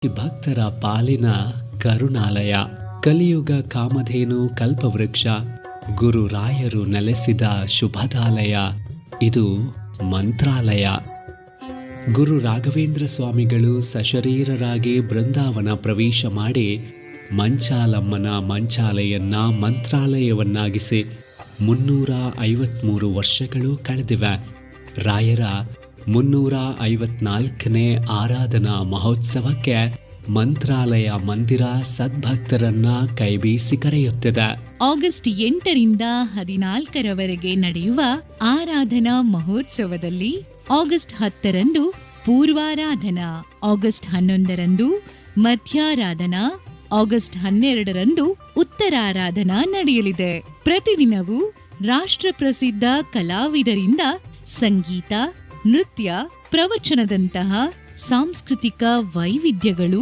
ಭಕ್ತರ ಪಾಲಿನ ಕರುಣಾಲಯ, ಕಲಿಯುಗ ಕಾಮಧೇನು ಕಲ್ಪವೃಕ್ಷ, ಗುರು ರಾಯರು ನೆಲೆಸಿದ ಶುಭದಾಲಯ ಇದು ಮಂತ್ರಾಲಯ. ಗುರು ರಾಘವೇಂದ್ರ ಸ್ವಾಮಿಗಳು ಸಶರೀರರಾಗಿ ಬೃಂದಾವನ ಪ್ರವೇಶ ಮಾಡಿ ಮಂಚಾಲಮ್ಮನ ಮಂಚಾಲೆಯನ್ನ ಮಂತ್ರಾಲಯವನ್ನಾಗಿಸಿ 353 ವರ್ಷಗಳು ಕಳೆದಿವೆ. ರಾಯರ 354ನೇ ಆರಾಧನಾ ಮಹೋತ್ಸವಕ್ಕೆ ಮಂತ್ರಾಲಯ ಮಂದಿರ ಸದ್ಭಕ್ತರನ್ನ ಕೈಬೀಸಿ ಕರೆಯುತ್ತಿದೆ. ಆಗಸ್ಟ್ 8ರಿಂದ 14ರವರೆಗೆ ನಡೆಯುವ ಆರಾಧನಾ ಮಹೋತ್ಸವದಲ್ಲಿ ಆಗಸ್ಟ್ 10ರಂದು ಪೂರ್ವಾರಾಧನಾ, ಆಗಸ್ಟ್ 11ರಂದು ಮಧ್ಯಾರಾಧನಾ, ಆಗಸ್ಟ್ 12ರಂದು ಉತ್ತರಾರಾಧನಾ ನಡೆಯಲಿದೆ. ಪ್ರತಿದಿನವೂ ರಾಷ್ಟ್ರ ಪ್ರಸಿದ್ಧ ಕಲಾವಿದರಿಂದ ಸಂಗೀತ, ನೃತ್ಯ, ಪ್ರವಚನದಂತಹ ಸಾಂಸ್ಕೃತಿಕ ವೈವಿಧ್ಯಗಳು